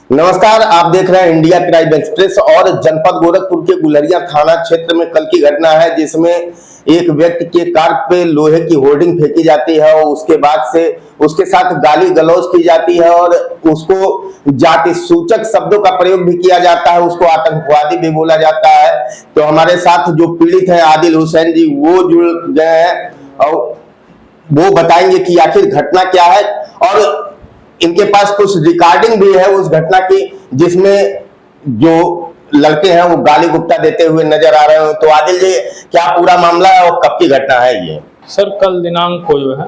नमस्कार, आप देख रहे हैं इंडिया क्राइम एक्सप्रेस। और जनपद गोरखपुर के गुलरिया थाना क्षेत्र में कल की घटना है, जिसमें एक व्यक्ति के कार पे लोहे की होर्डिंग फेंकी जाती है और उसके बाद से उसके साथ गाली गलौज की जाती है और उसको जाति सूचक शब्दों का प्रयोग भी किया जाता है, उसको आतंकवादी भी बोला जाता है। तो हमारे साथ जो पीड़ित है आदिल हुसैन जी, वो जुड़ गए हैं और वो बताएंगे कि आखिर घटना क्या है। और इनके पास कुछ रिकॉर्डिंग भी है उस घटना की, जिसमें जो लड़के हैं वो गाली गुप्ता देते हुए नजर आ रहे हैं। तो आदिल जी, क्या पूरा मामला है और कब की घटना है ये? सर, कल दिनांक को जो है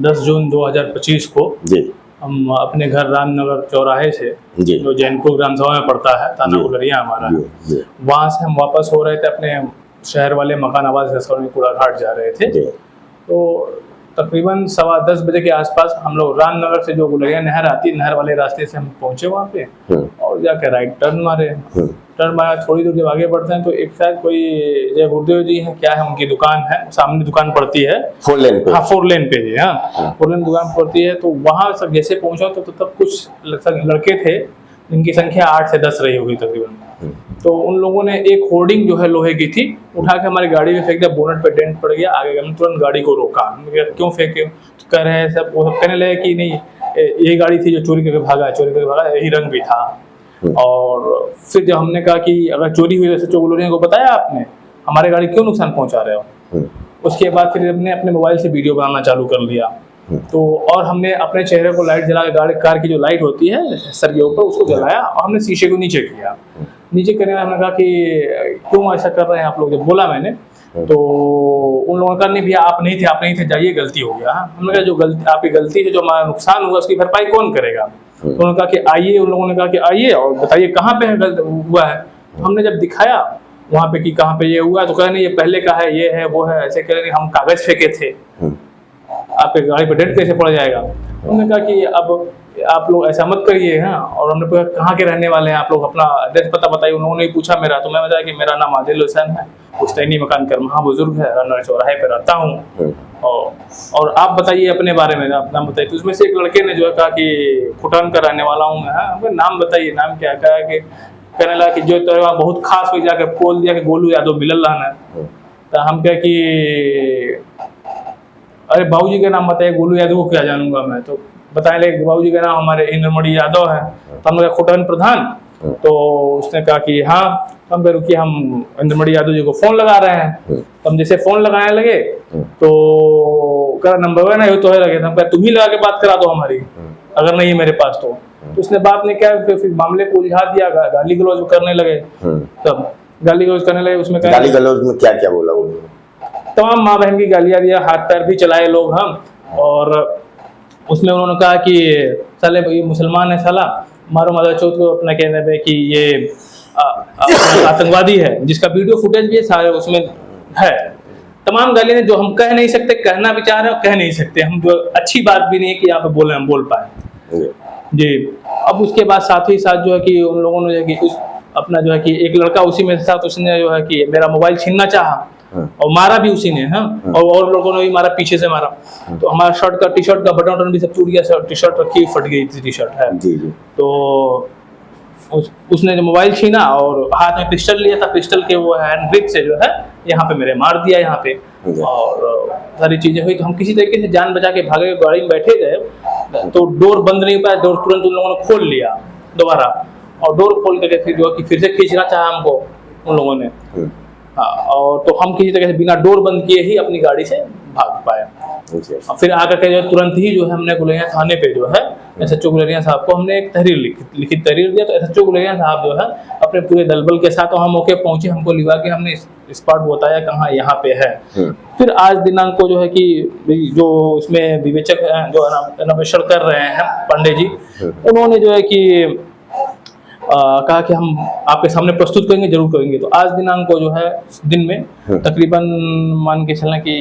10 जून 2025 को जी हम अपने घर रामनगर चौराहे से जो जैनपुर ग्राम सभा में पड़ता है, थाना गुलरिया हमारा, वहाँ से हम वापस हो रहे थे अपने शहर वाले मकान आवास रेस्टोरेंट कूड़ा घाट जा रहे थे। तो तकरीबन 10:15 बजे के आसपास हम लोग रामनगर से जो गुलरिया नहर आती है, नहर वाले रास्ते से हम पहुंचे वहाँ पे और जाके राइट टर्न मारे। टर्न मारा, थोड़ी दूर जब आगे बढ़ते हैं तो एक शायद कोई जय गुरुदेव जी है, क्या है, उनकी दुकान है, सामने दुकान पड़ती है 4 लेन पे। हाँ, 4 लेन पे जी, हाँ 4 लेन दुकान पड़ती है। तो वहाँ सब जैसे पहुंचा तो तब कुछ लड़के थे जिनकी संख्या 8 से 10 रही होगी तकरीबन। तो उन लोगों ने एक होर्डिंग जो है लोहे की थी, उठा के हमारी गाड़ी में फेंक दिया। बोनट पे डेंट पड़ गया। आगे हमने तुरंत गाड़ी को रोका। क्यों फेंके? तो कह रहे हैं सब, वो सब कहने लगे कि नहीं, यही गाड़ी थी जो चोरी करके भागा, यही रंग भी था। और फिर जब हमने कहा कि अगर चोरी हुई वैसे चोर को बताया आपने, हमारे गाड़ी क्यों नुकसान पहुंचा रहे हो? उसके बाद फिर हमने अपने मोबाइल से वीडियो बनाना चालू कर दिया। तो और हमने अपने चेहरे को लाइट जला के, कार की जो लाइट होती है सर के ऊपर, उसको जलाया और हमने शीशे को नीचे किया। नीचे करने में हमने कहा कि क्यों ऐसा कर रहे हैं आप लोग? जब बोला मैंने तो उन लोगों ने कहा नहीं भैया, आप नहीं थे, जाइए, गलती हो गया। हमने कहा जो गलती आपकी गलती है, जो हमारा नुकसान हुआ उसकी भरपाई कौन करेगा? तो उन्होंने कहा कि आइए, उन लोगों ने कहा कि आइए और बताइए कहाँ पे हुआ है। हमने जब दिखाया वहाँ पे कि कहाँ पे ये हुआ, तो कह नहीं ये पहले का है, ये है, वो है, ऐसे कह रहे हम कागज फेंके थे, आपके गाड़ी पे डेंट कैसे पड़ जाएगा? उन्होंने कहा कि अब आप लोग ऐसा मत करिए। हाँ, और हमने पूछा कहाँ के रहने वाले हैं आप लोग, अपना एड्रेस पता बताइए। उन्होंने ही पूछा मेरा, तो मैं बताया कि मेरा नाम आदिल हुसैन है, पुश्तैनी मकान कर महाबुजुर्ग है, रामनगर चौराहे पे रहता हूँ। और आप बताइए अपने बारे में, आप नाम बताइए। तो उसमें से एक लड़के ने जो है कहा कि खुटान का रहने वाला हूँ मैं। हमने नाम बताइए, नाम क्या? कहा कि कहने लगा कि जो तो बहुत खास हो जाकर बोल दिया कि गोलू यादव मिलल रहना। तो हम कह कि अरे बाबूजी का नाम बताइए, गोलू यादव को क्या जानूंगा मैं? तो बताने लगे बाबूजी का नाम हमारे इंद्रमणि यादव है। तो हमने कहा खुटन प्रधान? तो उसने कहा कि हाँ। हम कह रुकिए, हम इंद्रमणि यादव जी को फोन लगा रहे हैं। तो हम जैसे फोन लगाने लगे तो कह नंबर 1 है तो है लगे। हम कहा तुम ही लगा के बात करा दो हमारी, अगर नहीं है मेरे पास तो। उसने बात नहीं किया, फिर मामले को उलझा दिया, गाली गलौज करने लगे। तब गाली गलौज करने लगे। उसमें गाली गलौज में क्या क्या बोला? तमाम माँ बहन की गालियां दिया, हाथ पैर भी चलाए लोग हम। और उसमें उन्होंने कहा कि साले ये मुसलमान है, साला मारो मदर चौथ को, अपना कहने पे कि ये आतंकवादी है, जिसका वीडियो फुटेज भी है सारे उसमें है। तमाम गालियां जो हम कह नहीं सकते, कहना भी चाह रहे हो कह नहीं सकते हम, जो अच्छी बात भी नहीं है कि यहाँ पे बोले हम बोल पाए जी। अब उसके बाद साथ ही साथ जो है कि उन लोगों ने जो है कि अपना जो है कि एक लड़का उसी में था, तो उसने जो है कि मेरा मोबाइल छीनना चाहा और मारा भी उसी ने। हाँ, और लोगों ने भी मारा, पीछे से मारा। तो हमारा शर्ट का, टी शर्ट का बटन भी सब टूट गया। टी शर्ट रखी फट गई थी, टी शर्ट है जी। तो उसने जो मोबाइल छीना और हाथ में पिस्टल लिया था, पिस्टल के वो हैंड ग्रिप से जो है यहाँ पे मेरे मार दिया यहाँ पे। और सारी चीजें हुई। तो हम किसी तरीके से जान बचा के भागे, गाड़ी में बैठे गए। तो डोर बंद नहीं पाया, डोर तुरंत उन लोगों ने खोल लिया दोबारा। और डोर खोल करके फिर जो कि फिर से खींचना चाहा हमको उन लोगों ने। हाँ, और तो हम किसी तरह से बिना डोर बंद किए ही अपनी गाड़ी से भाग पाया। फिर आकर के जो तुरंत ही जो है हमने गुलरिया थाने पे जो है SHO गुलरिया साहब को हमने एक तहरीर लिखित तहरीर दिया। तो SHO गुलरिया साहब जो है अपने पूरे दलबल के साथ वहाँ मौके पहुंचे, हमको लिवा के हमने स्पॉट बताया कहाँ यहाँ पे है। फिर आज दिनांक को जो है कि जो उसमें विवेचक हैं, जो अन्वेषण कर रहे हैं पांडे जी, उन्होंने जो है कि कहा कि हम आपके सामने प्रस्तुत करेंगे, जरूर करेंगे। तो आज दिनांक को जो है दिन में तकरीबन मान के चलें कि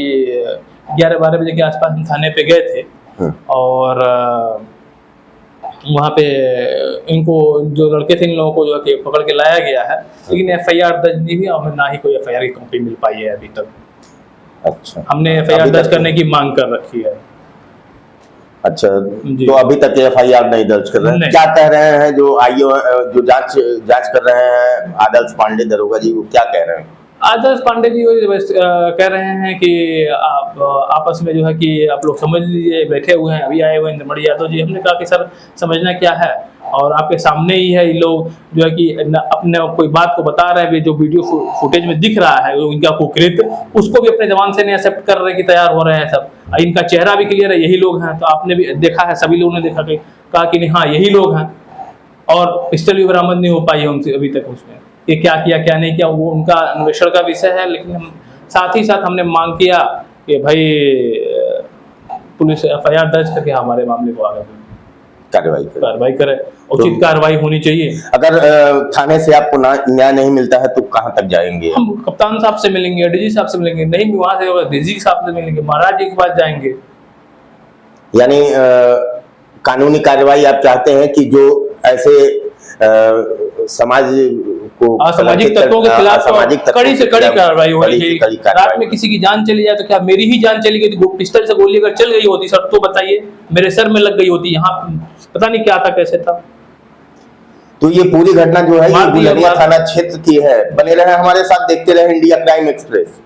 11-12 बजे के आसपास हम थाने पे गए थे। और वहाँ पे इनको जो लड़के थे, इन लोगों को जो है कि पकड़ के लाया गया है, लेकिन FIR दर्ज नहीं हुई और ना ही कोई FIR की कॉपी मिल पाई है अभी तक। अच्छा, हमने FIR दर्ज करने की मांग कर रखी है। अच्छा, जी। तो अभी तक एफआईआर नहीं दर्ज कर रहे हैं? नहीं। क्या कह रहे हैं जो आईओ जो जांच कर रहे हैं आदर्श पांडे दरोगा जी, वो क्या कह रहे हैं? आदर्श पांडे जी कह रहे हैं कि आप आपस में जो है कि आप लोग समझ लीजिए, बैठे हुए हैं, अभी आए हुए हैं इंद्रमणि यादव जी। हमने कहा कि सर समझना क्या है, और आपके सामने ही है, ये लोग जो है कि अपने कोई बात को बता रहे हैं, जो वीडियो फुटेज में दिख रहा है इनका कुकृत, उसको भी अपने जबान से नहीं एक्सेप्ट कर रहे कि तैयार हो रहे हैं सब। इनका चेहरा भी क्लियर है, यही लोग हैं। तो आपने भी देखा है, सभी लोगों ने देखा कि कहा कि नहीं हाँ यही लोग हैं, और पिस्टल भी बरामद नहीं हो पाई है उनसे अभी तक उसमें, कि क्या किया क्या नहीं किया वो उनका अन्वेषण का विषय है। लेकिन हम साथ ही साथ हमने मांग किया कि भाई पुलिस एफआईआर दर्ज करके हमारे मामले को आगे कार्रवाई करे, उचित कार्रवाई होनी चाहिए। अगर थाने से आपको न्याय नहीं मिलता है तो कहां तक जाएंगे? हम कप्तान साहब से मिलेंगे, डीजी साहब से मिलेंगे, नहीं वहां से डीजी साहब से मिलेंगे, महाराज जी के पास जाएंगे। यानी कानूनी कार्रवाई आप चाहते हैं कि जो ऐसे समाज को असामाजिक तत्वों के खिलाफ कड़ी से कड़ी कार्रवाई होनी चाहिए। रात में किसी की जान चली जाए तो क्या मेरी ही जान चली गई? तो पिस्टल से गोली अगर चल गई होती सर तो बताइए, मेरे सर में लग गई होती, यहाँ पता नहीं क्या था कैसे था। तो ये पूरी घटना जो है ये गुलरिया थाना क्षेत्र की है। बने रहे हमारे साथ, देखते रहे इंडिया क्राइम एक्सप्रेस।